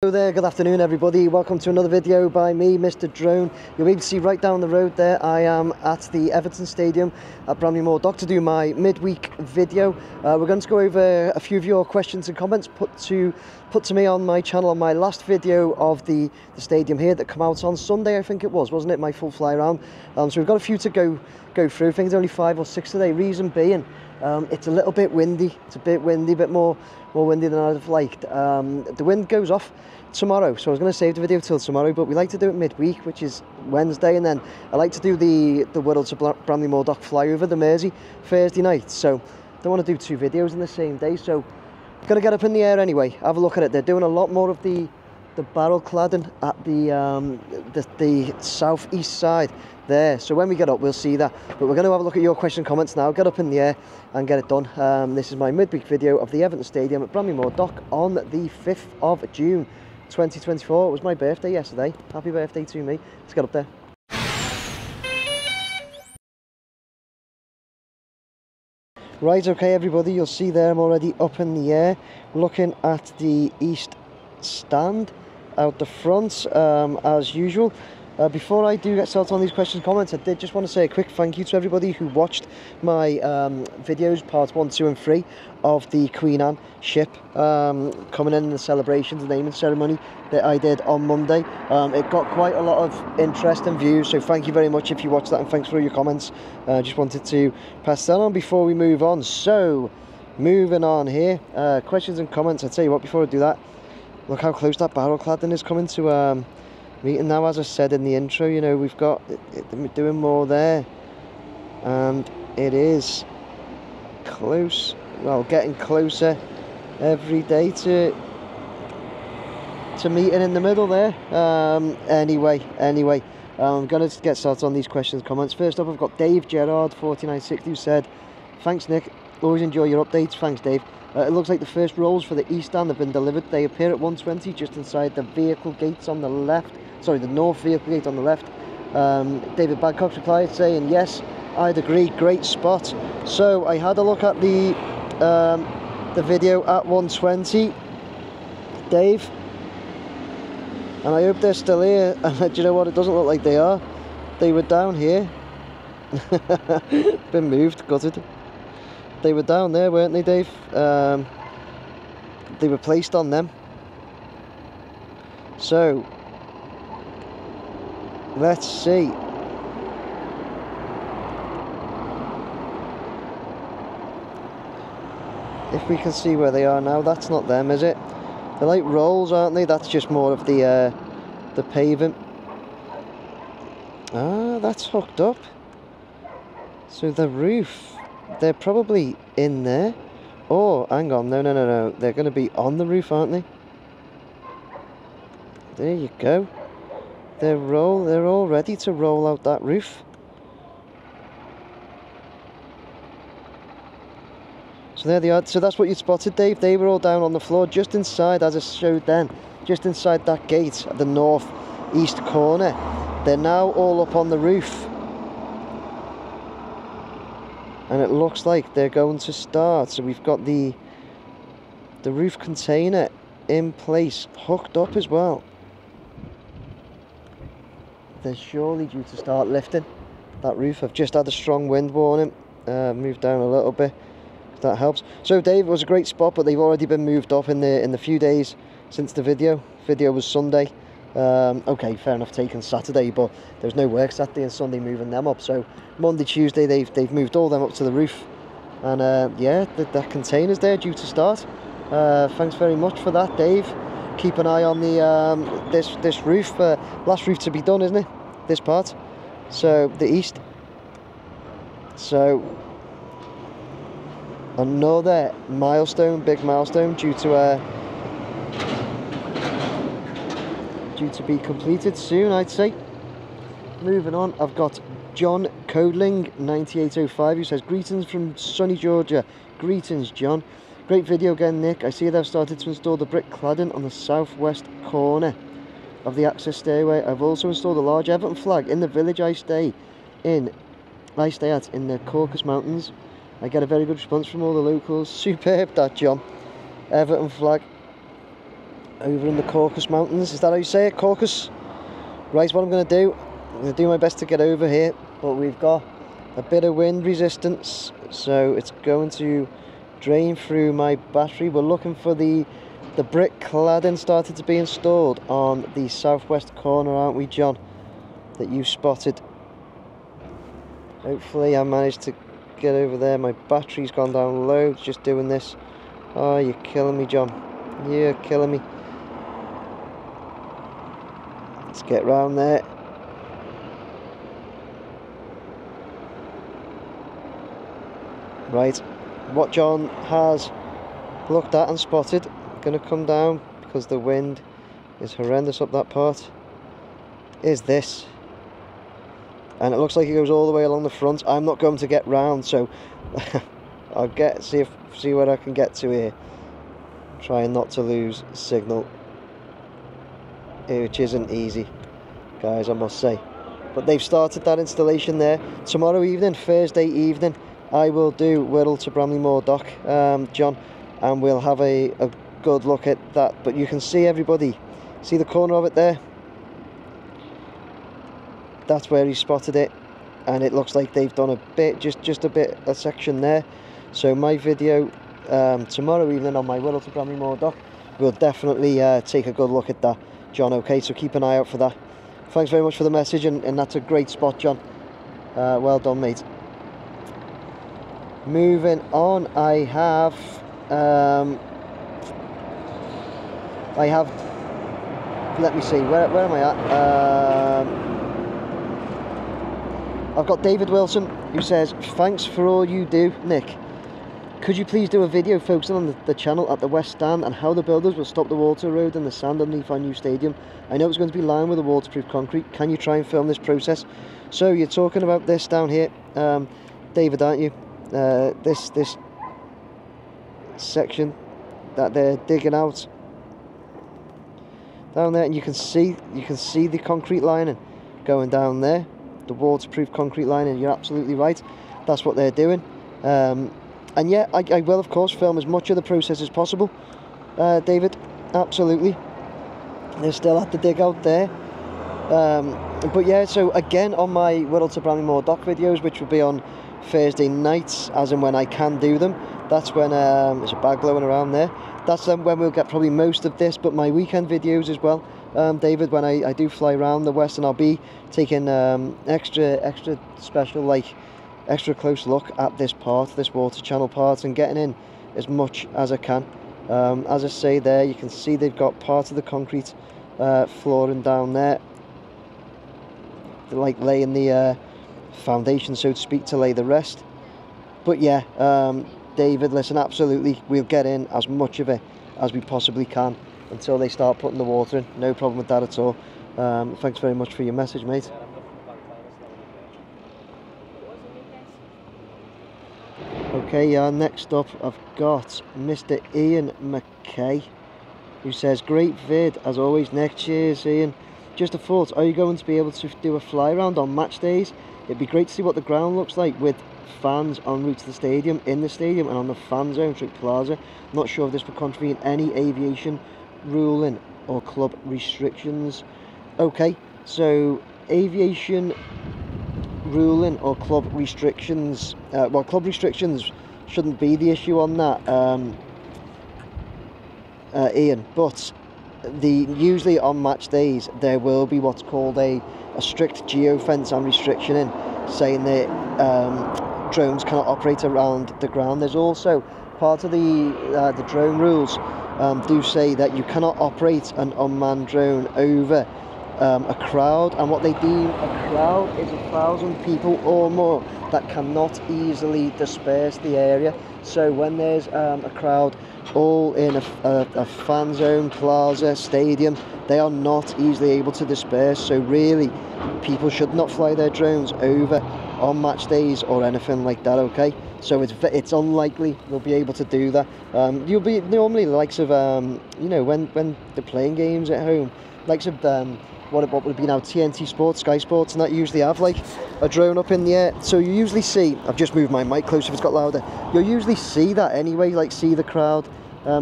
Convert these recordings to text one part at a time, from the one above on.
Hello there, good afternoon everybody. Welcome to another video by me, Mr. Drone. You'll be able to see right down the road there, I am at the Everton Stadium at Bramley-Moore Dock to do my midweek video. We're going to go over a few of your questions and comments put to me on my channel on my last video of the stadium here that come out on Sunday, I think it was, wasn't it? My full fly around. So we've got a few to go through. I think it's only 5 or 6 today. Reason being, it's a little bit windy. It's a bit windy, a bit more windy than I'd have liked. The wind goes off tomorrow, so I was going to save the video till tomorrow, but we like to do it midweek, which is Wednesday, and then I like to do the Wirral to Bramley-Moore Dock flyover, the Mersey, Thursday night. So don't want to do 2 videos in the same day, so I'm going to get up in the air anyway, have a look at it. They're doing a lot more of the barrel cladding at the southeast side there, so when we get up we'll see that. But we're going to have a look at your question comments now, get up in the air and get it done. This is my midweek video of the Everton Stadium at Bramley-Moore Dock on the 5th of June 2024. It was my birthday yesterday. Happy birthday to me. Let's get up there. Right, okay everybody, you'll see there I'm already up in the air looking at the east stand out the front as usual. Before I do get started on these questions and comments, I did just want to say a quick thank you to everybody who watched my videos, parts 1, 2 and 3 of the Queen Anne ship coming in the celebrations, the naming ceremony that I did on Monday. It got quite a lot of interest and views, so thank you very much if you watched that, and thanks for all your comments. Just wanted to pass that on before we move on. So, moving on here, questions and comments. I'll tell you what, before I do that, look how close that barrel cladding is coming to meeting now. As I said in the intro, you know, we've got it doing more there, and it is close, well, getting closer every day to meeting in the middle there. Anyway, I'm going to get started on these questions and comments. First up, I've got Dave Gerard 4960 who said, thanks Nick, always enjoy your updates. Thanks Dave. It looks like the first rolls for the east stand have been delivered. They appear at 120 just inside the vehicle gates on the left. Sorry, the north vehicle gate on the left. David Badcock replied saying, yes, I'd agree, great spot. So I had a look at the video at 120, Dave, and I hope they're still here. And do you know what, it doesn't look like they are. They were down here. Been moved, gutted. They were down there, weren't they, Dave? They were placed on them. So let's see. If we can see where they are now. That's not them, is it? They're like rolls, aren't they? That's just more of the paving. Ah, that's hooked up. So the roof, they're probably in there. Oh, hang on, no. They're going to be on the roof, aren't they? There you go. They're all ready to roll out that roof. So there they are. So that's what you spotted, Dave. They were all down on the floor, just inside, as I showed then, just inside that gate at the north-east corner. They're now all up on the roof. And it looks like they're going to start. So we've got the roof container in place, hooked up as well. They're surely due to start lifting that roof. I've just had a strong wind warning. Moved down a little bit, if that helps. So Dave, it was a great spot, but they've already been moved up in the few days since the video. Video was Sunday. Okay, fair enough, taken Saturday, but there was no work Saturday and Sunday moving them up. So Monday, Tuesday, they've moved all them up to the roof, and yeah, that container's there due to start. Thanks very much for that, Dave. Keep an eye on the this roof. Last roof to be done, isn't it? This part. So the east. So another milestone, big milestone, due to be completed soon, I'd say. Moving on, I've got John Codling 9805 who says, greetings from sunny Georgia. Greetings, John. Great video again, Nick. I see they've started to install the brick cladding on the southwest corner of the access stairway. I've also installed a large Everton flag in the village I stay at in the Caucasus Mountains. I get a very good response from all the locals. Superb that, John. Everton flag. over in the Caucasus Mountains. Is that how you say it? Caucasus? Right, what I'm going to do, I'm going to do my best to get over here, but we've got a bit of wind resistance, so it's going to drain through my battery. We're looking for the brick cladding started to be installed on the southwest corner, aren't we, John? That you spotted. Hopefully I managed to get over there. My battery's gone down low just doing this. Oh, you're killing me, John. You're killing me. Let's get round there. Right, what John has looked at and spotted, going to come down because the wind is horrendous up that part, is this. And it looks like it goes all the way along the front. I'm not going to get round, so I'll see where I can get to here. Trying not to lose signal, which isn't easy, guys, I must say. But they've started that installation there. Tomorrow evening, Thursday evening, I will do Wirral to Bramley-Moore Dock, John, and we'll have a good look at that. But you can see, everybody, see the corner of it there? That's where he spotted it, and it looks like they've done a bit, just a section there. So my video tomorrow evening on my Wirral to Bramley-Moore Dock, we'll definitely take a good look at that, John. Okay, so keep an eye out for that. Thanks very much for the message, and that's a great spot, John. Well done, mate. Moving on, I have let me see, where am I at? I've got David Wilson, who says, thanks for all you do, Nick. Could you please do a video focusing on the channel at the West Stand and how the builders will stop the water road and the sand underneath our new stadium? I know it's going to be lined with a waterproof concrete. Can you try and film this process? So you're talking about this down here, David, aren't you? This section that they're digging out down there, and you can see the concrete lining going down there, the waterproof concrete lining. You're absolutely right, that's what they're doing. And yeah, I will of course film as much of the process as possible, David, absolutely. They're still at the dig out there, but yeah, so again, on my Wirral to Bramley-Moore Dock videos, which will be on Thursday nights, as in when I can do them, that's when there's a bag blowing around there, that's when we'll get probably most of this. But my weekend videos as well, David, when I do fly around the West, and I'll be taking extra special, like extra close look at this water channel part, and getting in as much as I can. As I say there, you can see they've got part of the concrete flooring down there. They're like laying the foundation, so to speak, to lay the rest. But yeah, David, listen, absolutely, we'll get in as much of it as we possibly can until they start putting the water in. No problem with that at all. Thanks very much for your message, mate. Okay, next up I've got Mr. Ian McKay, who says, great vid as always, Nick. Cheers, Ian. Just a thought, are you going to be able to do a fly round on match days? It'd be great to see what the ground looks like with fans en route to the stadium, in the stadium, and on the fan zone, plaza. Not sure if this would contravene any aviation ruling or club restrictions. Okay, so aviation ruling or club restrictions, well, club restrictions shouldn't be the issue on that, Ian, but usually on match days there will be what's called a strict geofence and restriction in, saying that drones cannot operate around the ground. There's also part of the drone rules do say that you cannot operate an unmanned drone over a crowd, and what they deem a crowd is 1,000 people or more that cannot easily disperse the area. So when there's a crowd all in a fan zone, plaza, stadium, they are not easily able to disperse. So really, people should not fly their drones over on match days or anything like that, okay? So it's unlikely we'll be able to do that. You'll be normally the likes of, you know, when they're playing games at home, likes of what would be now TNT Sports, Sky Sports, and that usually have like a drone up in the air. So you usually see, I've just moved my mic closer if it's got louder, you'll usually see that anyway, like see the crowd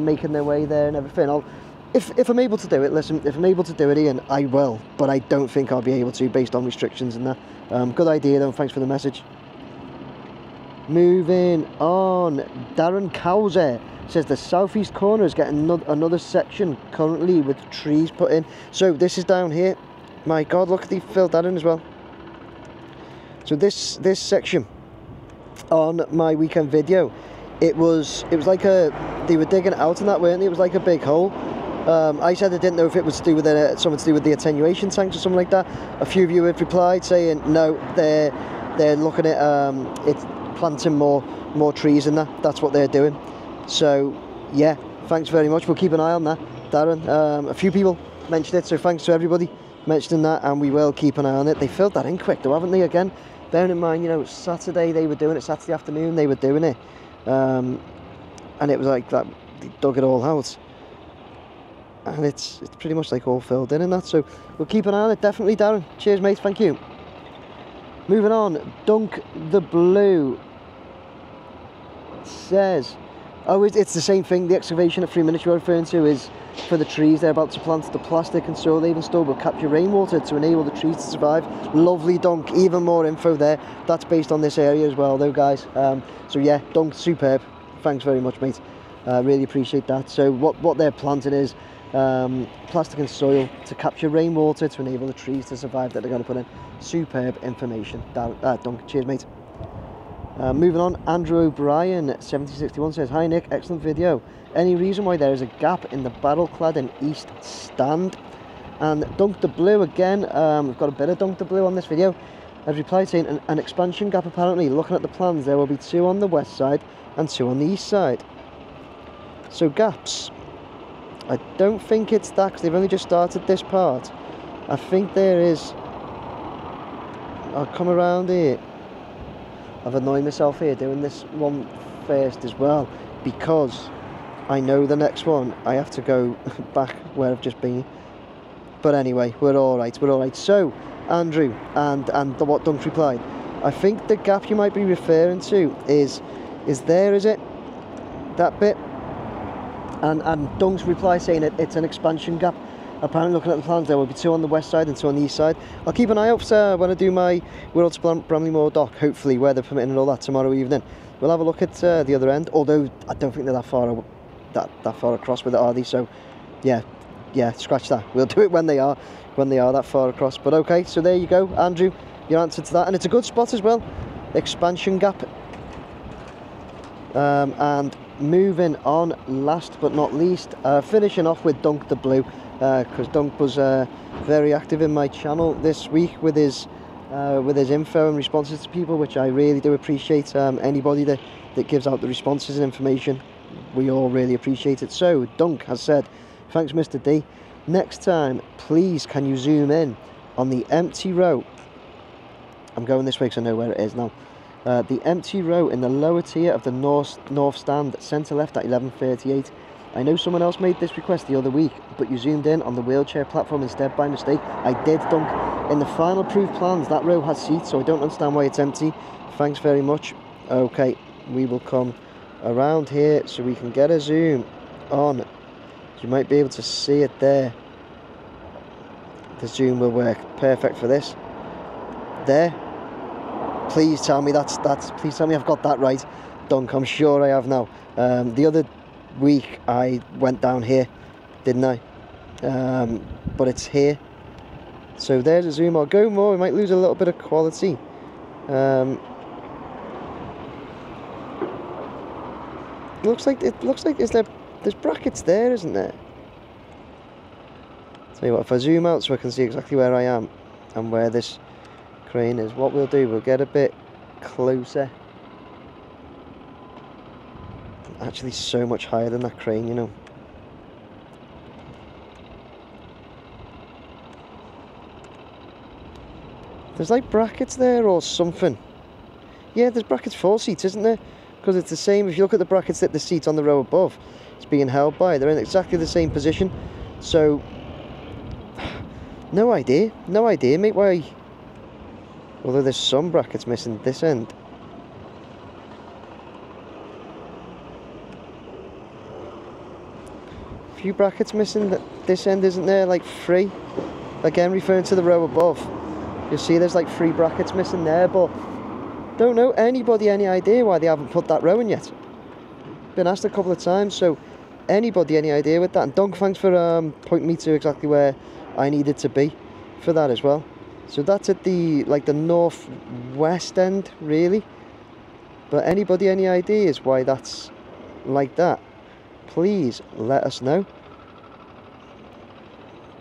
making their way there and everything. if I'm able to do it, listen, if I'm able to do it, Ian, I will, but I don't think I'll be able to based on restrictions and that. Good idea though, thanks for the message. Moving on, Darren Cowser says the southeast corner is getting another section currently with trees put in. So this is down here. My God, look, they filled that in as well. So this section on my weekend video, it was like they were digging it out in that, weren't they? It was like a big hole. I said I didn't know if it was to do with something to do with the attenuation tanks or something like that. A few of you had replied saying no, they're looking at it's planting more trees in that. That's what they're doing. So yeah, thanks very much. We'll keep an eye on that, Darren. A few people mentioned it, so thanks to everybody mentioning that, and we will keep an eye on it. They filled that in quick though, haven't they? Again, bearing in mind, you know, Saturday they were doing it, Saturday afternoon they were doing it, and it was like that, they dug it all out, and it's pretty much like all filled in and that. So we'll keep an eye on it, definitely, Darren. Cheers, mate. Thank you. Moving on, Dunk the Blue says, oh, it's the same thing. The excavation at 3 minutes you're referring to is for the trees they're about to plant. The plastic and soil they've installed will capture rainwater to enable the trees to survive. Lovely, Dunk. Even more info there. That's based on this area as well though, guys. So yeah, Dunk, superb. Thanks very much, mate. Really appreciate that. So what they're planting is plastic and soil to capture rainwater to enable the trees to survive that they're going to put in. Superb information, Dunk. Cheers, mate. Moving on, Andrew O'Brien 1761 says, hi Nick, excellent video. Any reason why there is a gap in the barrel clad in east stand? And Dunk the Blue again, we've got a bit of Dunk the Blue on this video, has replied saying an expansion gap apparently. Looking at the plans, there will be 2 on the west side and 2 on the east side. So gaps, I don't think it's that, because they've only just started this part. I think there is, I'll come around here. I've annoyed myself here doing this one first as well, because I know the next one I have to go back where I've just been. But anyway, we're all right. So Andrew and what Dunk replied, I think the gap you might be referring to is there, is it, that bit? And Dunk's reply saying it's an expansion gap. Apparently, looking at the plans, there will be 2 on the west side and 2 on the east side. I'll keep an eye out when I do my World to Bramley Moor dock, hopefully weather permitting and all that, tomorrow evening. We'll have a look at the other end, although I don't think they're that far across with it, are they? So yeah, scratch that. We'll do it when they are that far across. But okay, so there you go, Andrew, your answer to that. And it's a good spot as well, expansion gap. And moving on, last but not least, finishing off with Dunk the Blue, because Dunk was very active in my channel this week with his info and responses to people, which I really do appreciate. Anybody that gives out the responses and information, we all really appreciate it. So Dunk has said, thanks Mr. D, next time please can you zoom in on the empty row. I'm going this way because I know where it is now. The empty row in the lower tier of the north stand, centre left at 11:38. I know someone else made this request the other week, but you zoomed in on the wheelchair platform instead by mistake. I did, Dunk. In the final approved plans, that row has seats, so I don't understand why it's empty. Thanks very much. Okay, we will come around here so we can get a zoom on. You might be able to see it there. The zoom will work perfect for this. There. Please tell me please tell me I've got that right, Dunk. I'm sure I have now. The other week I went down here, didn't I? But it's here. So there's a zoom. I'll go more. We might lose a little bit of quality. Looks like there's brackets there, isn't there? Tell you what, if I zoom out so I can see exactly where I am and where this crane is, what we'll do, we'll get a bit closer. Actually so much higher than that crane, you know. There's like brackets there or something. Yeah, there's brackets for seats, isn't there? Because it's the same, if you look at the brackets that the seat on the row above it's being held by, they're in exactly the same position. So no idea mate, why, although there's some brackets missing this end. A few brackets missing. This end, isn't there, like 3? Again, referring to the row above. You'll see there's like 3 brackets missing there, but don't know anybody any idea why they haven't put that row in yet. Been asked a couple of times, so anybody any idea with that? And Dunk, thanks for pointing me to exactly where I needed to be for that as well. So that's at the northwest end, really. But anybody any ideas why that's like that? Please let us know.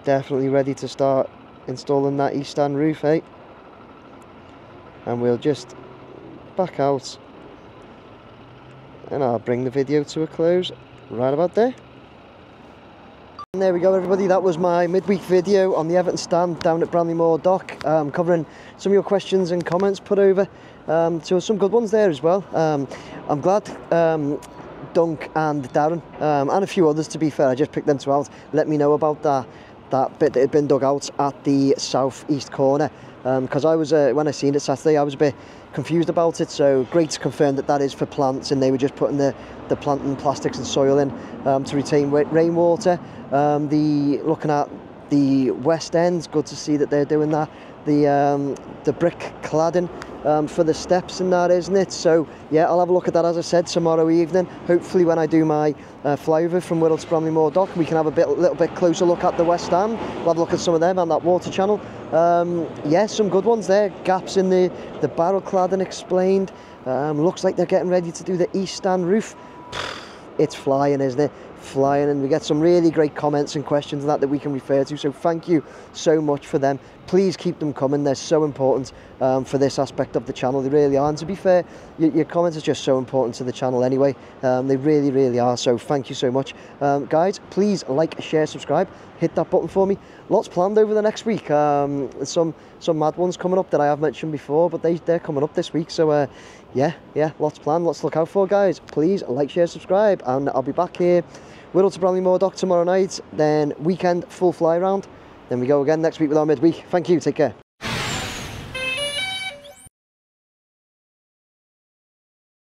Definitely ready to start installing that east stand roof, eh? And we'll just back out and I'll bring the video to a close right about there. And there we go, everybody. That was my midweek video on the Everton stand down at Bramley-Moore Dock, covering some of your questions and comments put over. So some good ones there as well. I'm glad Dunk and Darren and a few others, to be fair, I just picked them two out, let me know about that bit that had been dug out at the south-east corner, because I was when I seen it Saturday I was a bit confused about it. So great to confirm that is for plants, and they were just putting the planting plastics and soil in to retain rainwater. Looking at the west end, good to see that they're doing that. The brick cladding for the steps and that, isn't it? So yeah, I'll have a look at that, as I said, tomorrow evening. Hopefully when I do my flyover from Wirral to Bramley-Moore Dock, we can have a little bit closer look at the west stand. We'll have a look at some of them and that water channel. Yeah, some good ones there. Gaps in the barrel cladding explained. Looks like they're getting ready to do the east stand roof. It's flying, isn't it? Flying, and we get some really great comments and questions and that we can refer to, so thank you so much for them. Please keep them coming, they're so important for this aspect of the channel. They really are, and to be fair, your comments are just so important to the channel anyway. They really are, so thank you so much. Guys, please like, share, subscribe, hit that button for me. Lots planned over the next week. Some mad ones coming up that I have mentioned before, but they're coming up this week, so yeah, lots planned, lots to look out for, guys. Please like, share, subscribe, and I'll be back here Wirral to Bramley-Moore Dock tomorrow night, then weekend full fly round, then we go again next week with our midweek. Thank you, take care.